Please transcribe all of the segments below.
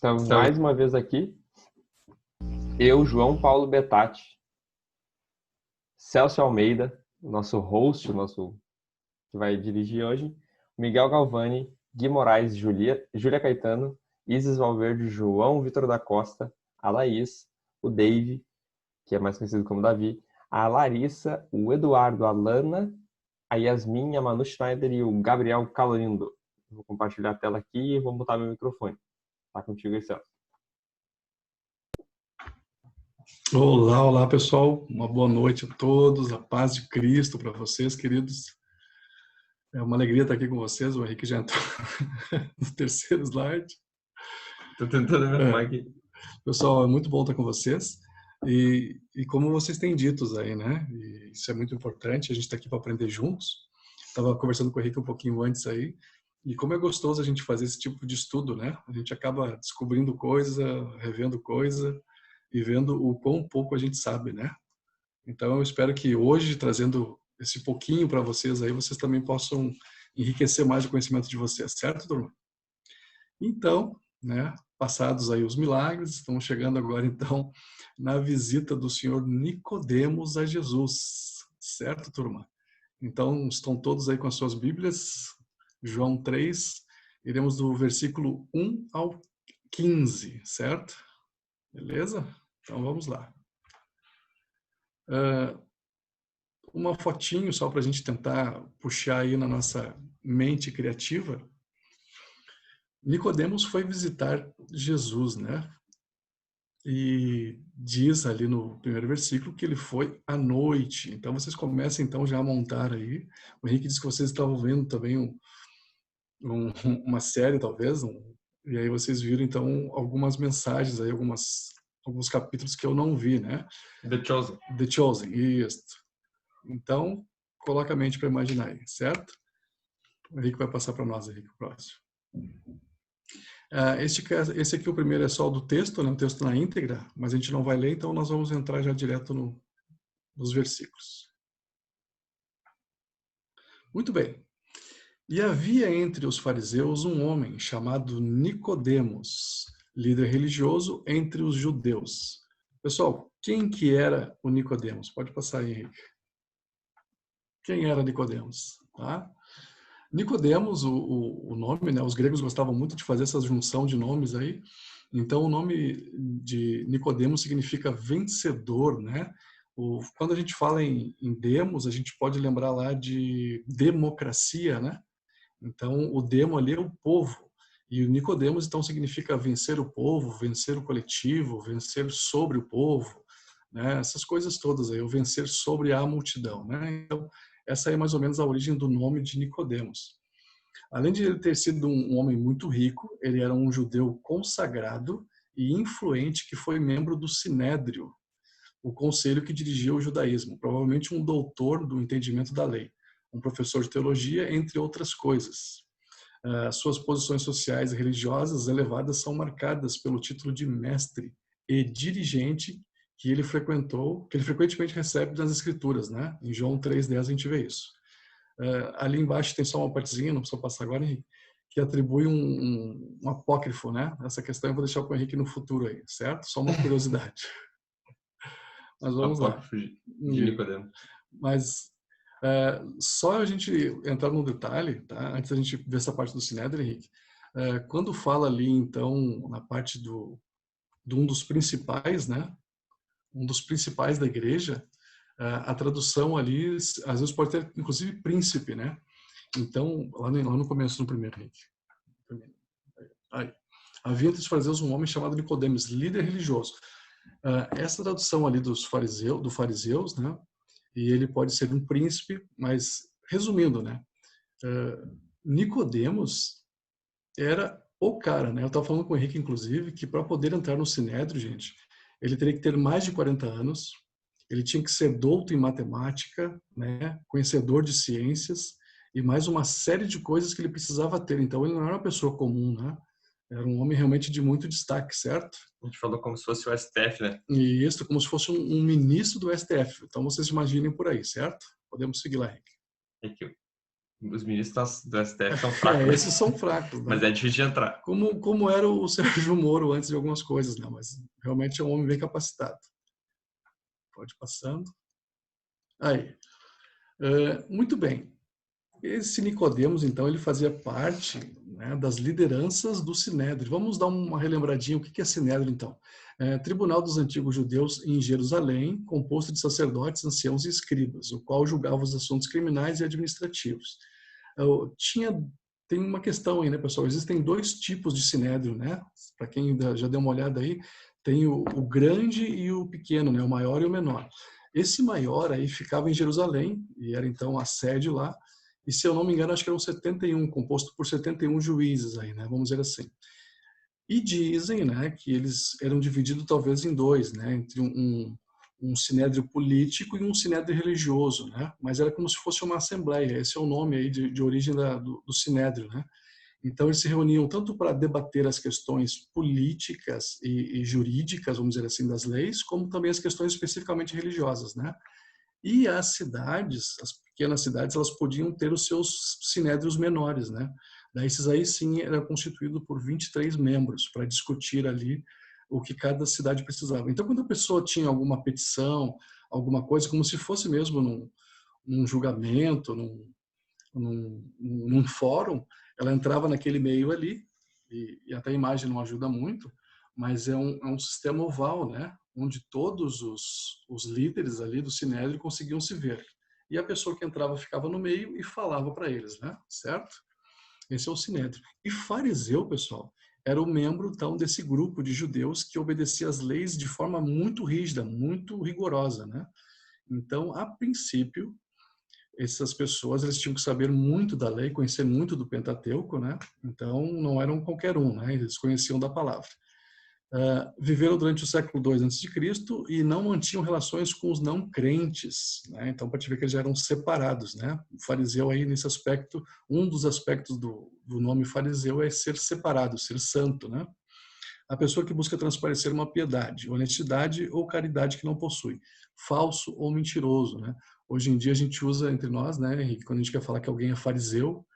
Estamos mais uma vez aqui. Eu, João Paulo Betatti, Celso Almeida, nosso host, que vai dirigir hoje, Miguel Galvani, Gui Moraes, Júlia Caetano, Isis Valverde, João Vitor da Costa, a Laís, o Dave, que é mais conhecido como Davi, a Larissa, o Eduardo, a Lana, a Yasmin, a Manu Schneider e o Gabriel Calorindo. Vou compartilhar a tela aqui e vou botar meu microfone. Tá contigo aí, Celso. Olá, pessoal. Uma boa noite a todos. A paz de Cristo para vocês, queridos. É uma alegria estar aqui com vocês. O Henrique já entrou no terceiro slide. Tô tentando me arrumar aqui. Pessoal, é muito bom estar com vocês. E como vocês têm dito aí, né? E isso é muito importante. A gente está aqui para aprender juntos. Estava conversando com o Henrique um pouquinho antes aí. E como é gostoso a gente fazer esse tipo de estudo, né? A gente acaba descobrindo coisa, revendo coisa e vendo o quão pouco a gente sabe, né? Então eu espero que hoje, trazendo esse pouquinho para vocês aí, vocês também possam enriquecer mais o conhecimento de vocês, certo, turma? Então, né, passados aí os milagres, estamos chegando agora então na visita do Senhor Nicodemos a Jesus, certo, turma? Então, estão todos aí com as suas Bíblias, João 3, iremos do versículo 1 ao 15, certo? Beleza? Então vamos lá. Uma fotinho só para a gente tentar puxar aí na nossa mente criativa. Nicodemos foi visitar Jesus, né? E diz ali no primeiro versículo que ele foi à noite. Então vocês começam então já a montar aí. O Henrique disse que vocês estavam vendo também uma série talvez, e aí vocês viram então algumas mensagens aí, alguns capítulos que eu não vi, né? The Chosen. The Chosen, isso. Então, coloca a mente para imaginar aí, certo? O Henrique vai passar para nós, Henrique, o próximo. Esse aqui, o primeiro, é só o do texto, né? O texto na íntegra, mas a gente não vai ler, então nós vamos entrar já direto nos versículos. Muito bem. E havia entre os fariseus um homem chamado Nicodemos, líder religioso entre os judeus. Pessoal, quem que era o Nicodemos? Pode passar aí, Henrique. Quem era Nicodemos? Tá? Nicodemos, o nome, né? Os gregos gostavam muito de fazer essa junção de nomes aí. Então, o nome de Nicodemos significa vencedor, né? Quando a gente fala em demos, a gente pode lembrar lá de democracia, né? Então, o demo ali é o povo. E o Nicodemos, então, significa vencer o povo, vencer o coletivo, vencer sobre o povo, né? Essas coisas todas aí, o vencer sobre a multidão, né? Então, essa é mais ou menos a origem do nome de Nicodemos. Além de ele ter sido um homem muito rico, ele era um judeu consagrado e influente que foi membro do Sinédrio, o conselho que dirigia o judaísmo, provavelmente um doutor do entendimento da lei, um professor de teologia, entre outras coisas. Suas posições sociais e religiosas elevadas são marcadas pelo título de mestre e dirigente que ele frequentou, que ele frequentemente recebe nas escrituras, né? Em João 3:10 a gente vê isso. Ali embaixo tem só uma partezinha, não precisa passar agora, Henrique, que atribui um apócrifo, né? Essa questão eu vou deixar com o Henrique no futuro aí, certo? Só uma curiosidade. Mas vamos lá. De Nicodemo. Mas só a gente entrar no detalhe, tá? Antes da gente ver essa parte do Sinédrio, Henrique, quando fala ali, então, na parte de um dos principais, né? Um dos principais da igreja, a tradução ali, às vezes pode ter, inclusive, príncipe, né? Então, lá no começo, no primeiro, Henrique. Aí. Havia entre os fariseus um homem chamado Nicodemos, líder religioso. Essa tradução ali do fariseus, né? E ele pode ser um príncipe, mas resumindo, né? Nicodemos era o cara, né? Eu estava falando com o Henrique, inclusive, que para poder entrar no Sinédrio, gente, ele teria que ter mais de 40 anos, ele tinha que ser douto em matemática, né? Conhecedor de ciências e mais uma série de coisas que ele precisava ter. Então, ele não era uma pessoa comum, né? Era um homem realmente de muito destaque, certo? A gente falou como se fosse o STF, né? E isso, como se fosse um ministro do STF. Então, vocês imaginem por aí, certo? Podemos seguir lá, Henrique. Aqui. Os ministros do STF são fracos, né? Esses são fracos, né? Mas é difícil de entrar. Como era o Sérgio Moro antes de algumas coisas, né? Mas realmente é um homem bem capacitado. Pode ir passando. Aí. Muito bem. Esse Nicodemos, então, ele fazia parte, né, das lideranças do Sinédrio. Vamos dar uma relembradinha. O que é Sinédrio, então? Tribunal dos Antigos Judeus em Jerusalém, composto de sacerdotes, anciãos e escribas, o qual julgava os assuntos criminais e administrativos. Tem uma questão aí, né, pessoal? Existem dois tipos de Sinédrio, né? Para quem já deu uma olhada aí, tem o grande e o pequeno, né? O maior e o menor. Esse maior aí ficava em Jerusalém, e era então a sede lá, e se eu não me engano, acho que eram 71, composto por 71 juízes aí, né? Vamos dizer assim. E dizem, né, que eles eram divididos talvez em dois, né? Entre um sinédrio político e um sinédrio religioso, né? Mas era como se fosse uma assembleia. Esse é o nome aí de origem do sinédrio, né? Então eles se reuniam tanto para debater as questões políticas e jurídicas, vamos dizer assim, das leis, como também as questões especificamente religiosas, né? E as cidades, as pequenas cidades, elas podiam ter os seus sinédrios menores, né? Daí esses aí sim era constituído por 23 membros para discutir ali o que cada cidade precisava. Então quando a pessoa tinha alguma petição, alguma coisa, como se fosse mesmo num julgamento, num fórum, ela entrava naquele meio ali, e até a imagem não ajuda muito, mas é um sistema oval, né? Onde todos os líderes ali do Sinédrio conseguiam se ver. E a pessoa que entrava ficava no meio e falava para eles, né? Certo? Esse é o Sinédrio. E fariseu, pessoal, era o membro, então, desse grupo de judeus que obedecia às leis de forma muito rígida, muito rigorosa, né? Então, a princípio, essas pessoas eles tinham que saber muito da lei, conhecer muito do Pentateuco, né? Então, não eram qualquer um, né? Eles conheciam da palavra. Viveram durante o século II a.C. e não mantinham relações com os não crentes, né? Então, para te ver que eles já eram separados, né? O fariseu aí, nesse aspecto, um dos aspectos do nome fariseu é ser separado, ser santo, né? A pessoa que busca transparecer uma piedade, honestidade ou caridade que não possui, falso ou mentiroso, né? Hoje em dia a gente usa entre nós, né, Henrique, quando a gente quer falar que alguém é fariseu,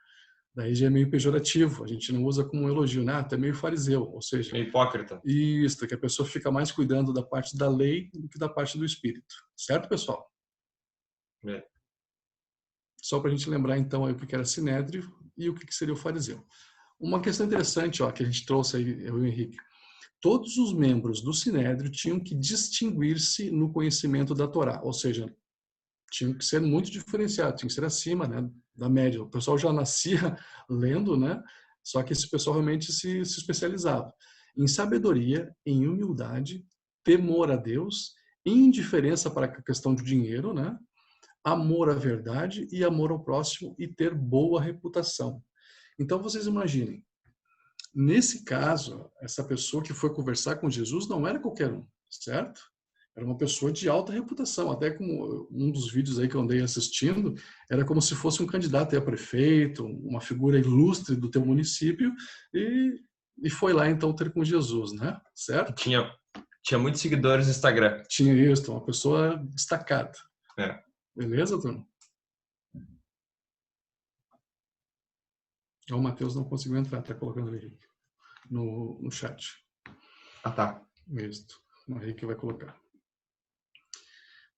daí já é meio pejorativo, a gente não usa como um elogio, né? Tu é meio fariseu, ou seja, Meio hipócrita. isso, que a pessoa fica mais cuidando da parte da lei do que da parte do espírito. Certo, pessoal? É. Só para a gente lembrar então aí o que era sinédrio e o que seria o fariseu. Uma questão interessante, ó, que a gente trouxe aí, eu e o Henrique. Todos os membros do Sinédrio tinham que distinguir-se no conhecimento da Torá, ou seja, tinham que ser muito diferenciados, tinham que ser acima, né, da média. O pessoal já nascia lendo, né, só que esse pessoal realmente se especializava em sabedoria, em humildade, temor a Deus, indiferença para a questão do dinheiro, né, amor à verdade e amor ao próximo e ter boa reputação. Então vocês imaginem, nesse caso, essa pessoa que foi conversar com Jesus não era qualquer um, certo? Era uma pessoa de alta reputação. Até como um dos vídeos aí que eu andei assistindo, era como se fosse um candidato a prefeito, uma figura ilustre do teu município, e foi lá então ter com Jesus, né? Certo? Tinha muitos seguidores no Instagram. Tinha isso, uma pessoa destacada. É. Beleza, turma? O Matheus não conseguiu entrar, tá colocando ali no chat. Ah, tá. Isso. O Henrique vai colocar.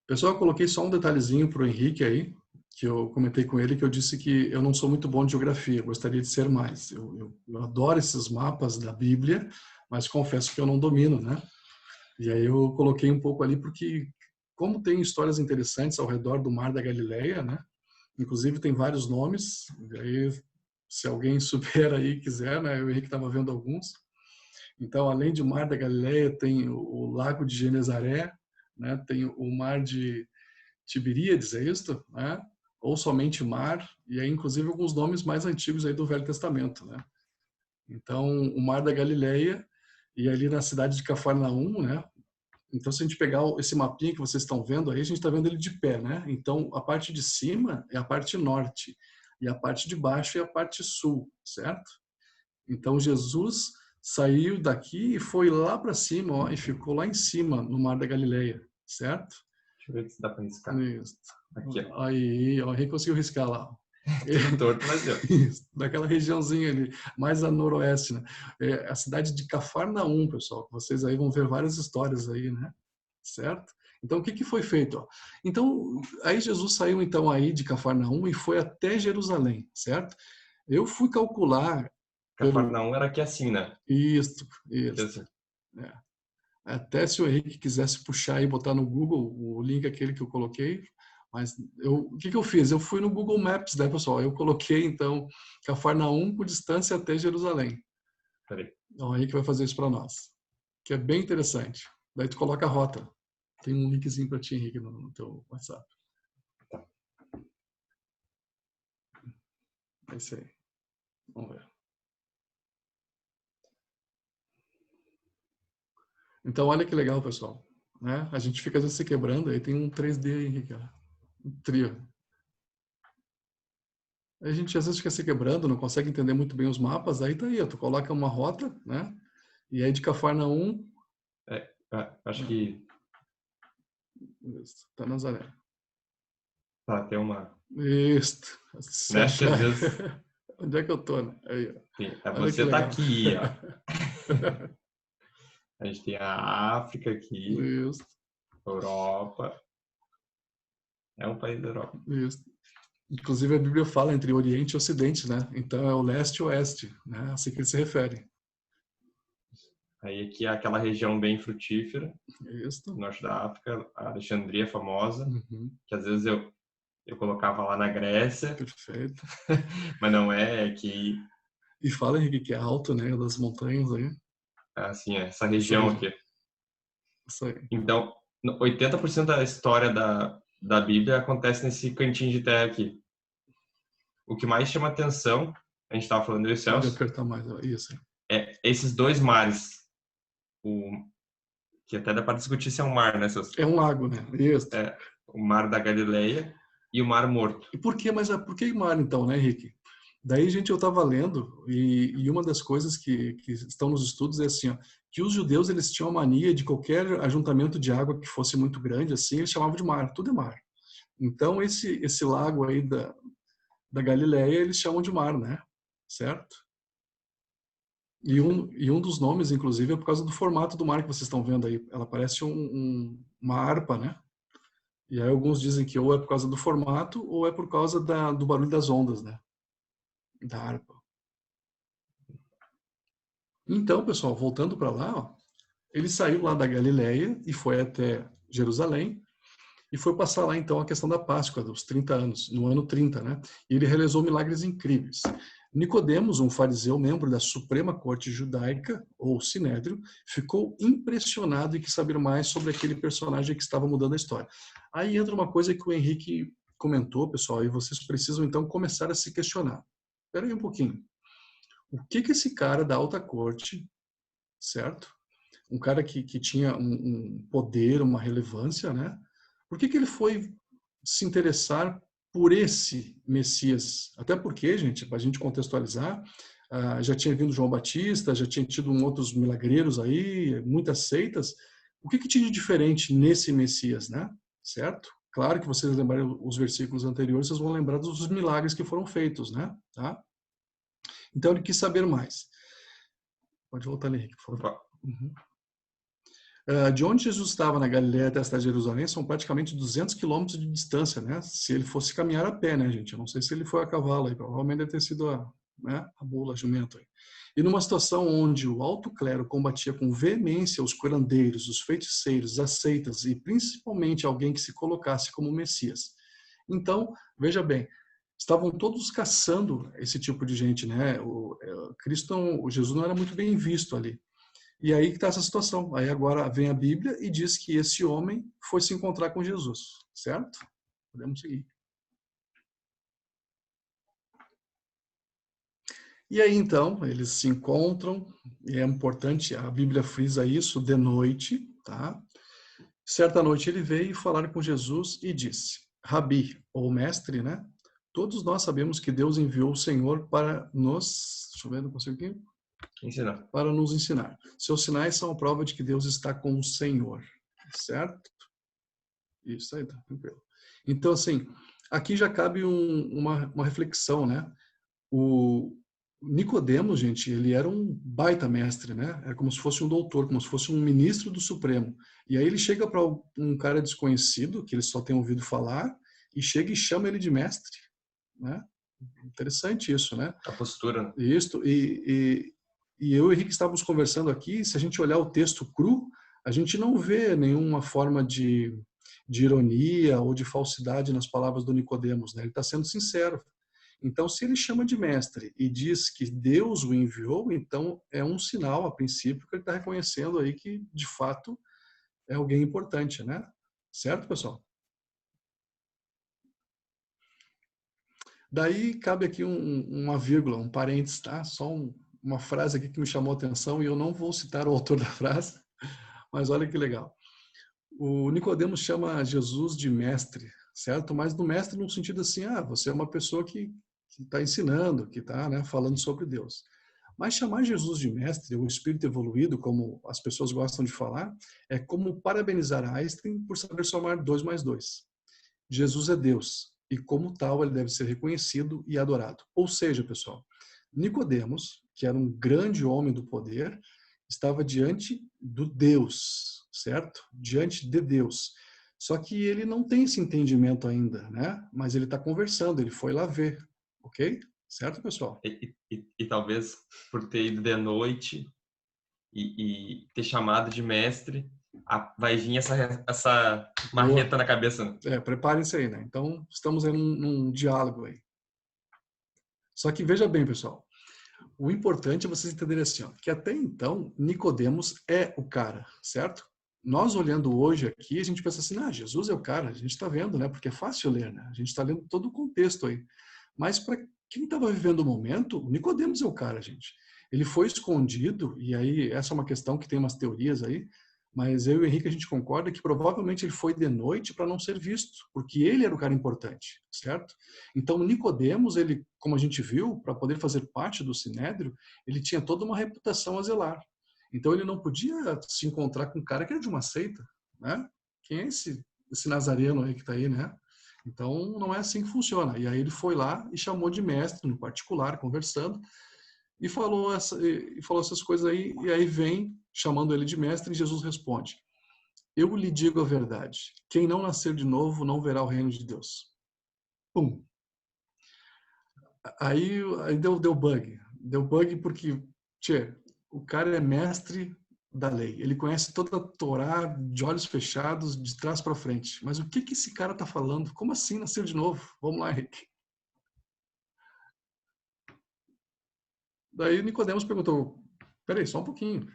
Pessoal, eu coloquei só um detalhezinho para o Henrique aí, que eu comentei com ele, que eu disse que eu não sou muito bom de geografia, eu gostaria de ser mais. Eu adoro esses mapas da Bíblia, mas confesso que eu não domino, né? E aí eu coloquei um pouco ali porque, como tem histórias interessantes ao redor do Mar da Galileia, né? Inclusive tem vários nomes, e aí se alguém souber aí quiser, né? O Henrique estava vendo alguns. Então, além de Mar da Galileia, tem o Lago de Genezaré, né? Tem o Mar de Tiberíades, é isso? Né? Ou somente Mar, e aí inclusive alguns nomes mais antigos aí do Velho Testamento, né? Então, o Mar da Galileia, e ali na cidade de Cafarnaum, né? Então, se a gente pegar esse mapinha que vocês estão vendo aí, a gente está vendo ele de pé, né? Então, a parte de cima é a parte norte, e a parte de baixo é a parte sul, certo? Então, Jesus saiu daqui e foi lá para cima, ó, e ficou lá em cima, no Mar da Galileia, certo? Deixa eu ver se dá para riscar. Isso. Aqui, ó. Aí, ó, a gente conseguiu riscar lá. Tudo torto, mas deu. Isso, daquela regiãozinha ali, mais a noroeste, né? É a cidade de Cafarnaum, pessoal. Vocês aí vão ver várias histórias aí, né? Certo? Então, o que que foi feito? Ó? Então, aí Jesus saiu então aí de Cafarnaum e foi até Jerusalém, certo? Eu fui calcular pelo Cafarnaum era aqui assim, né? isto, Aqui isto. assim. É. Até se o Henrique quisesse puxar e botar no Google o link aquele que eu coloquei, mas o que que eu fiz? Eu fui no Google Maps, né, pessoal? Eu coloquei então Cafarnaum por distância até Jerusalém. Peraí. Então, o Henrique vai fazer isso para nós, que é bem interessante. Daí tu coloca a rota. Tem um linkzinho para ti, Henrique, no teu WhatsApp. Tá. É isso aí. Vamos ver. Então, olha que legal, pessoal. Né? A gente fica às vezes se quebrando, aí tem um 3D aí, Henrique. Ó. Um trio. A gente às vezes fica se quebrando, não consegue entender muito bem os mapas, aí tá aí, ó, tu coloca uma rota, né? E aí de Cafarnaum, Acho que tá Nazaré. tá, tem uma. Isso. Se Né? Que achar. às vezes. Onde é que eu tô, né? Aí, ó. Olha que Você tá legal. aqui, ó. A gente tem a África aqui, Isso, Europa. É um país da Europa. isso. Inclusive a Bíblia fala entre Oriente e Ocidente, né? Então é o leste e oeste, né? Assim que ele se refere. Aí aqui é aquela região bem frutífera, Isso. norte da África, a Alexandria famosa, Uhum. que às vezes eu colocava lá na Grécia, Perfeito. mas não é que E fala, Henrique, que é alto, né? Das montanhas aí. assim, essa Essa região região. aqui. Isso aí. Então, 80% da história da Bíblia acontece nesse cantinho de terra aqui. O que mais chama atenção, a gente estava falando do Pode Celso, apertar mais. Isso. é esses dois mares. O, que até dá para discutir se é um mar, né, Celso? É um lago, né? Isso. É, o Mar da Galileia e o Mar Morto. E por que, mas por que mar então, né, Henrique? Daí, gente, eu estava lendo e uma das coisas que estão nos estudos é assim, ó, que os judeus eles tinham a mania de qualquer ajuntamento de água que fosse muito grande, assim, eles chamavam de mar, tudo é mar. Então, esse lago aí da Galileia, eles chamam de mar, né? Certo? E um dos nomes, inclusive, é por causa do formato do mar que vocês estão vendo aí. Ela parece uma harpa, né? E aí alguns dizem que ou é por causa do formato ou é por causa do barulho das ondas, né? Da harpa. Então, pessoal, voltando para lá, ó, ele saiu lá da Galileia e foi até Jerusalém e foi passar lá então a questão da Páscoa, dos 30 anos, no ano 30, né? E ele realizou milagres incríveis. Nicodemos, um fariseu, membro da Suprema Corte Judaica, ou Sinédrio, ficou impressionado e quis saber mais sobre aquele personagem que estava mudando a história. Aí entra uma coisa que o Henrique comentou, pessoal, e vocês precisam então começar a se questionar. Espera aí um pouquinho. O que esse cara da alta corte, certo? Um cara que tinha um poder, uma relevância, né? Por que ele foi se interessar por esse Messias? Até porque, gente, para a gente contextualizar, já tinha vindo João Batista, já tinha tido outros milagreiros aí, muitas seitas. O que tinha de diferente nesse Messias, né? Certo? Claro que vocês lembrarem os versículos anteriores, vocês vão lembrar dos milagres que foram feitos, né? Tá? Então ele quis saber mais. Pode voltar ali, Henrique, por favor. Uhum. De onde Jesus estava na Galiléia até a cidade de Jerusalém são praticamente 200 quilômetros de distância, né? Se ele fosse caminhar a pé, né, gente? Eu não sei se ele foi a cavalo, aí, provavelmente deve ter sido a mula, a jumento. Aí. E numa situação onde o alto clero combatia com veemência os curandeiros, os feiticeiros, as seitas e principalmente alguém que se colocasse como Messias. Então, veja bem, estavam todos caçando esse tipo de gente, né? O Jesus não era muito bem visto ali. E aí que está essa situação. Aí agora vem a Bíblia e diz que esse homem foi se encontrar com Jesus, certo? Podemos seguir. E aí então, eles se encontram, e é importante, a Bíblia frisa isso, de noite, tá? Certa noite ele veio falar com Jesus e disse, Rabi, ou mestre, né? Todos nós sabemos que Deus enviou o Senhor para nos... Deixa eu ver, não consigo aqui. Ensinar. Para nos ensinar. Seus sinais são a prova de que Deus está com o Senhor, certo? Isso aí, tá tranquilo. Então, assim, aqui já cabe uma reflexão, né? O Nicodemos, gente, ele era um baita mestre, né? Era como se fosse um doutor, como se fosse um ministro do Supremo. E aí ele chega para um cara desconhecido, que ele só tem ouvido falar, e chega e chama ele de mestre, né? Interessante isso, né? A postura. Isso, e eu e o Henrique estávamos conversando aqui, se a gente olhar o texto cru, a gente não vê nenhuma forma de ironia ou de falsidade nas palavras do Nicodemos, né? Ele está sendo sincero. Então, se ele chama de mestre e diz que Deus o enviou, então é um sinal, a princípio, que ele está reconhecendo aí que, de fato, é alguém importante, né? Certo, pessoal? Daí cabe aqui uma vírgula, um parênteses, tá? Só uma frase aqui que me chamou a atenção e eu não vou citar o autor da frase, mas olha que legal. O Nicodemos chama Jesus de mestre, certo? Mas do mestre num sentido assim, você é uma pessoa que está ensinando, que está, né, falando sobre Deus. Mas chamar Jesus de mestre, ou espírito evoluído, como as pessoas gostam de falar, é como parabenizar Einstein por saber somar 2 mais 2. Jesus é Deus, e como tal ele deve ser reconhecido e adorado. Ou seja, pessoal, Nicodemos, que era um grande homem do poder, estava diante do Deus, certo? Diante de Deus. Só que ele não tem esse entendimento ainda, né? Mas ele está conversando, ele foi lá ver, ok? Certo, pessoal? E talvez por ter ido de noite e ter chamado de mestre, vai vir essa Boa. marreta na cabeça. Né? Preparem-se aí, né? Então, estamos aí num diálogo aí. Só que veja bem, pessoal, o importante é vocês entenderem assim, ó, que até então Nicodemos é o cara, certo? Nós olhando hoje aqui, a gente pensa assim, Jesus é o cara, a gente está vendo, né? Porque é fácil ler, né? A gente está lendo todo o contexto aí. Mas para quem estava vivendo o momento, Nicodemos é o cara, gente. Ele foi escondido, e aí essa é uma questão que tem umas teorias aí, mas eu e o Henrique a gente concorda que provavelmente ele foi de noite para não ser visto, porque ele era o cara importante, certo? Então Nicodemos, ele, como a gente viu, para poder fazer parte do Sinédrio, ele tinha toda uma reputação a zelar. Então ele não podia se encontrar com um cara que era de uma seita, né? Quem é esse nazareno aí que está aí, né? Então não é assim que funciona. E aí ele foi lá e chamou de mestre no particular, conversando, e falou essas coisas aí, e aí vem chamando ele de mestre, e Jesus responde: eu lhe digo a verdade, quem não nascer de novo não verá o reino de Deus. Pum. Aí deu bug. Deu bug porque, o cara é mestre da lei. Ele conhece toda a Torá de olhos fechados, de trás para frente. Mas o que esse cara está falando? Como assim nascer de novo? Vamos lá, Henrique. Daí Nicodemos perguntou: peraí, só um pouquinho.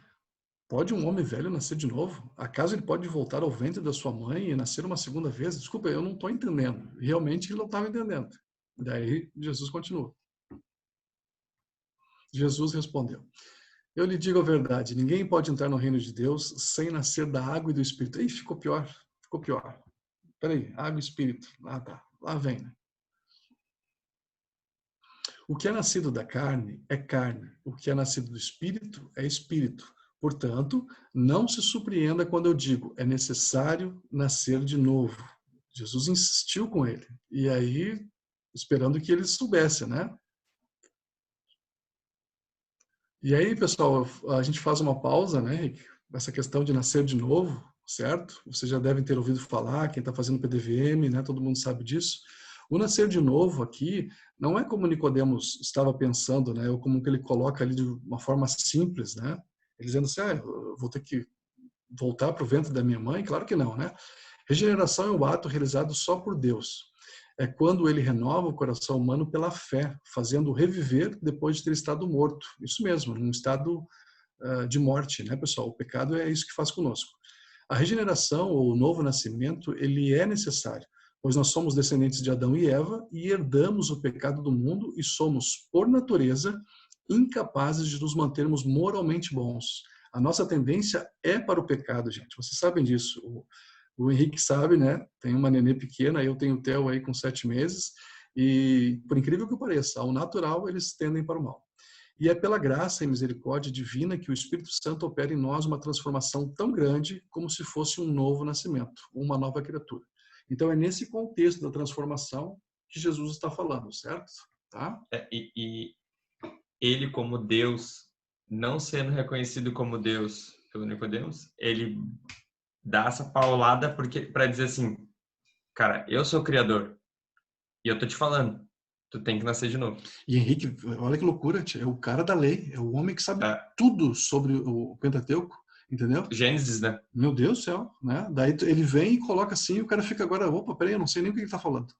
Pode um homem velho nascer de novo? Acaso ele pode voltar ao ventre da sua mãe e nascer uma segunda vez? Desculpa, eu não estou entendendo. Realmente ele não estava entendendo. Daí Jesus continua. Jesus respondeu: eu lhe digo a verdade, ninguém pode entrar no reino de Deus sem nascer da água e do Espírito. Ih, ficou pior, ficou pior. Peraí, água e Espírito. Ah, tá. Lá vem, né? O que é nascido da carne é carne, o que é nascido do Espírito é Espírito. Portanto, não se surpreenda quando eu digo, é necessário nascer de novo. Jesus insistiu com ele. E aí, esperando que ele soubesse, né? E aí, pessoal, a gente faz uma pausa, né, Henrique? Essa questão de nascer de novo, certo? Vocês já devem ter ouvido falar, quem está fazendo PDVM, né? Todo mundo sabe disso. O nascer de novo aqui não é como Nicodemos estava pensando, né? Ou como que ele coloca ali de uma forma simples, né? Ele dizendo assim, eu vou ter que voltar para o ventre da minha mãe? Claro que não, né? Regeneração é o ato realizado só por Deus. É quando ele renova o coração humano pela fé, fazendo reviver depois de ter estado morto. Isso mesmo, num estado de morte, né, pessoal? O pecado é isso que faz conosco. A regeneração ou o novo nascimento, ele é necessário, pois nós somos descendentes de Adão e Eva e herdamos o pecado do mundo e somos, por natureza, incapazes de nos mantermos moralmente bons. A nossa tendência é para o pecado, gente. Vocês sabem disso. O Henrique sabe, né? Tem uma nenê pequena, eu tenho o Theo aí com 7 meses, e por incrível que pareça, ao natural eles tendem para o mal. E é pela graça e misericórdia divina que o Espírito Santo opera em nós uma transformação tão grande como se fosse um novo nascimento, uma nova criatura. Então é nesse contexto da transformação que Jesus está falando, certo? Tá? E ele como Deus, não sendo reconhecido como Deus pelo Nicodemos, ele dá essa paulada para dizer assim, cara, eu sou o Criador e eu tô te falando, tu tem que nascer de novo. E Henrique, olha que loucura, tia, é o cara da lei, é o homem que sabe É, tudo sobre o Pentateuco, entendeu? Gênesis, né? Meu Deus do céu, né? Daí ele vem e coloca assim, e o cara fica agora, opa, peraí, eu não sei nem o que ele está falando.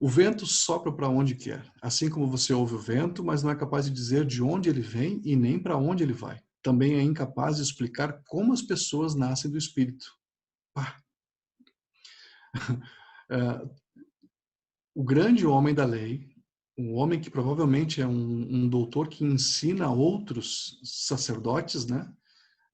O vento sopra para onde quer, assim como você ouve o vento, mas não é capaz de dizer de onde ele vem e nem para onde ele vai. Também é incapaz de explicar como as pessoas nascem do Espírito. Pá. É, o grande homem da lei, um homem que provavelmente é um doutor que ensina outros sacerdotes, né?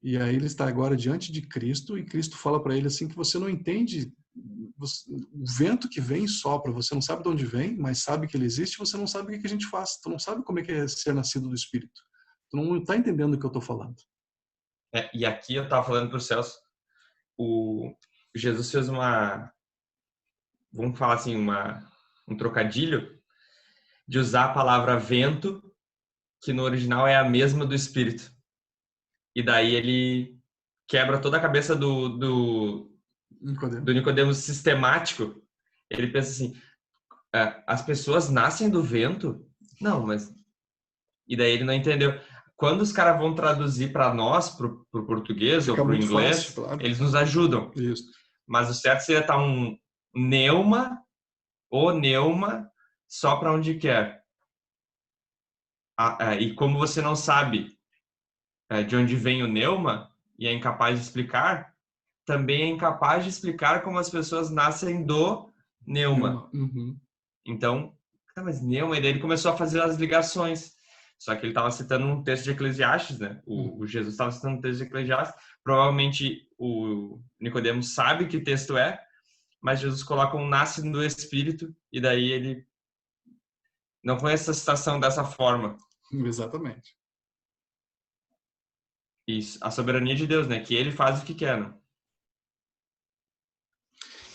E aí ele está agora diante de Cristo e Cristo fala para ele assim que você não entende o vento que vem e sopra, você não sabe de onde vem, mas sabe que ele existe, você não sabe o que a gente faz, tu não sabe como é que é ser nascido do Espírito. Tu não está entendendo o que eu estou falando. E aqui eu tava falando pro Celso, o Jesus fez vamos falar assim, um trocadilho de usar a palavra vento, que no original é a mesma do Espírito. E daí ele quebra toda a cabeça do Nicodemos sistemático. Ele pensa assim, as pessoas nascem do vento? Não, mas... E daí ele não entendeu. Quando os caras vão traduzir para nós, pro português ou Fica pro muito fácil, inglês, claro. eles nos ajudam. Isso. Mas o certo seria estar um neuma ou neuma só para onde quer. E como você não sabe de onde vem o neuma e é incapaz de explicar, também é incapaz de explicar como as pessoas nascem do neuma. Uhum. Então, mas neuma, e daí ele começou a fazer as ligações. Só que ele estava citando um texto de Eclesiastes, né? O Jesus estava citando um texto de Eclesiastes. Provavelmente o Nicodemos sabe que texto é, mas Jesus coloca um nasce do Espírito e daí ele não conhece a citação dessa forma. Exatamente. Isso, a soberania de Deus, né? Que ele faz o que quer, né?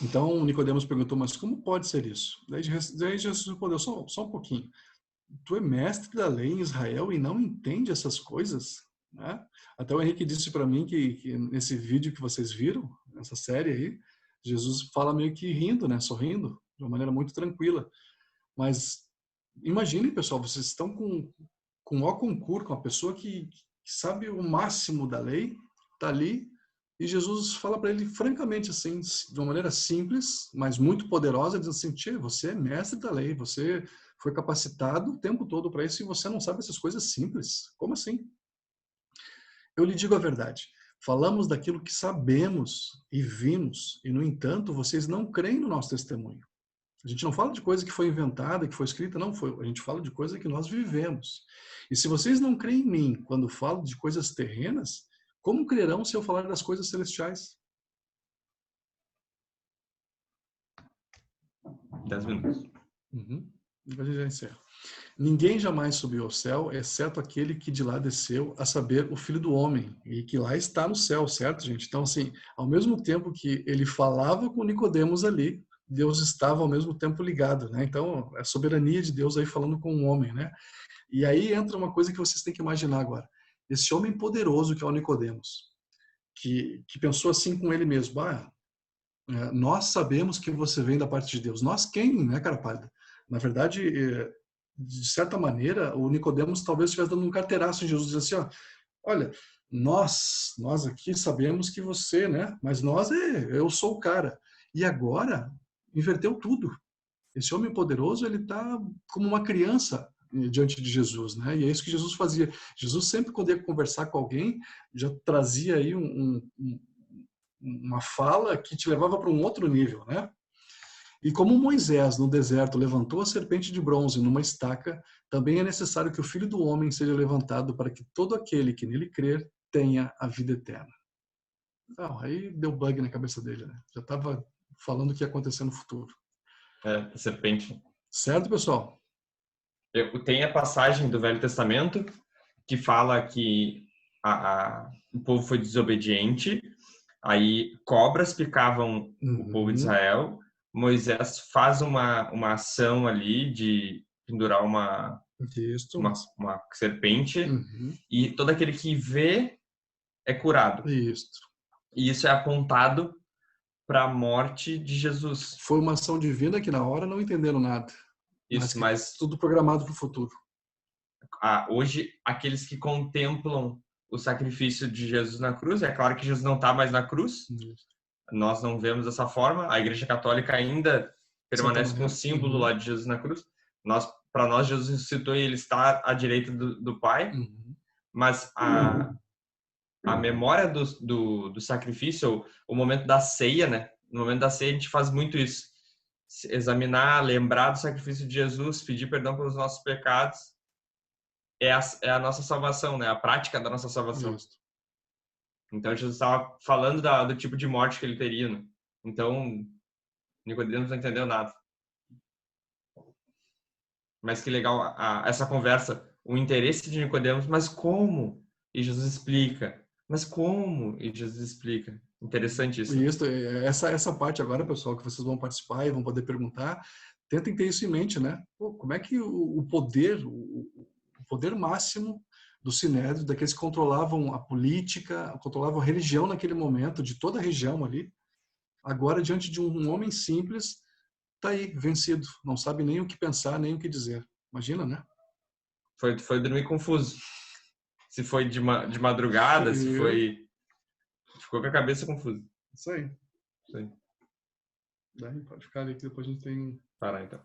Então Nicodemos perguntou, mas como pode ser isso? Daí Jesus respondeu, só um pouquinho. Tu é mestre da lei em Israel e não entende essas coisas? Né? Até o Henrique disse para mim que nesse vídeo que vocês viram, nessa série aí, Jesus fala meio que rindo, né? Sorrindo, de uma maneira muito tranquila. Mas imagine, pessoal, vocês estão com o concurso, com a pessoa que sabe o máximo da lei, está ali, e Jesus fala para ele francamente assim, de uma maneira simples, mas muito poderosa, dizendo assim, Tchê, você é mestre da lei, você foi capacitado o tempo todo para isso e você não sabe essas coisas simples. Como assim? Eu lhe digo a verdade. Falamos daquilo que sabemos e vimos, e no entanto, vocês não creem no nosso testemunho. A gente não fala de coisa que foi inventada, que foi escrita, não foi. A gente fala de coisa que nós vivemos. E se vocês não creem em mim quando falo de coisas terrenas, como crerão se eu falar das coisas celestiais? 10 minutos. Uhum. A gente já encerra. Ninguém jamais subiu ao céu, exceto aquele que de lá desceu, a saber, o Filho do Homem, e que lá está no céu, certo, gente? Então, assim, ao mesmo tempo que ele falava com Nicodemos ali, Deus estava ao mesmo tempo ligado, né? Então, é a soberania de Deus aí falando com o homem, né? E aí entra uma coisa que vocês têm que imaginar agora. Esse homem poderoso que é o Nicodemos, que pensou assim com ele mesmo, nós sabemos que você vem da parte de Deus. Nós quem, né, cara pálida? Na verdade, de certa maneira, o Nicodemos talvez estivesse dando um carteiraço em Jesus, dizendo assim, ó, olha, nós aqui sabemos que você, né? Mas eu sou o cara. E agora inverteu tudo. Esse homem poderoso, ele está como uma criança diante de Jesus, né? E é isso que Jesus fazia. Jesus sempre quando ia conversar com alguém, já trazia aí uma fala que te levava para um outro nível, né? E como Moisés no deserto levantou a serpente de bronze numa estaca, também é necessário que o Filho do Homem seja levantado para que todo aquele que nele crer tenha a vida eterna. Então, aí deu bug na cabeça dele, né? Já estava falando o que ia acontecer no futuro. A serpente. Certo, pessoal? Tem a passagem do Velho Testamento que fala que o povo foi desobediente, Aí cobras picavam o povo de Israel. Moisés faz uma ação ali de pendurar uma serpente, e todo aquele que vê é curado. Isso. E isso é apontado para a morte de Jesus. Foi uma ação divina que na hora não entenderam nada. Isso, mas tudo programado para o futuro. Hoje, aqueles que contemplam o sacrifício de Jesus na cruz, é claro que Jesus não está mais na cruz, nós não vemos dessa forma, a Igreja Católica ainda permanece com o símbolo lá de Jesus na cruz. Para nós, Jesus ressuscitou e ele está à direita do Pai, mas a memória do sacrifício, o momento da ceia, né? No momento da ceia a gente faz muito isso. Examinar, lembrar do sacrifício de Jesus, pedir perdão pelos nossos pecados, é a nossa salvação, né? A prática da nossa salvação. Isso. Então Jesus estava falando do tipo de morte que ele teria, né? Então Nicodemos não entendeu nada. Mas que legal essa conversa, o interesse de Nicodemos, mas como? E Jesus explica. Mas como? E Jesus explica. Interessante isso. Isso, essa parte agora, pessoal, que vocês vão participar e vão poder perguntar, tentem ter isso em mente, né? Pô, como é que o poder máximo do Sinédrio, daqueles que controlavam a política, controlavam a religião naquele momento, de toda a região ali, agora diante de um homem simples, tá aí, vencido, não sabe nem o que pensar, nem o que dizer. Imagina, né? Foi dormir confuso. Se foi de madrugada, se foi... Ficou com a cabeça confusa. Isso aí. Isso aí. Daí, pode ficar ali que depois a gente tem... Parar então.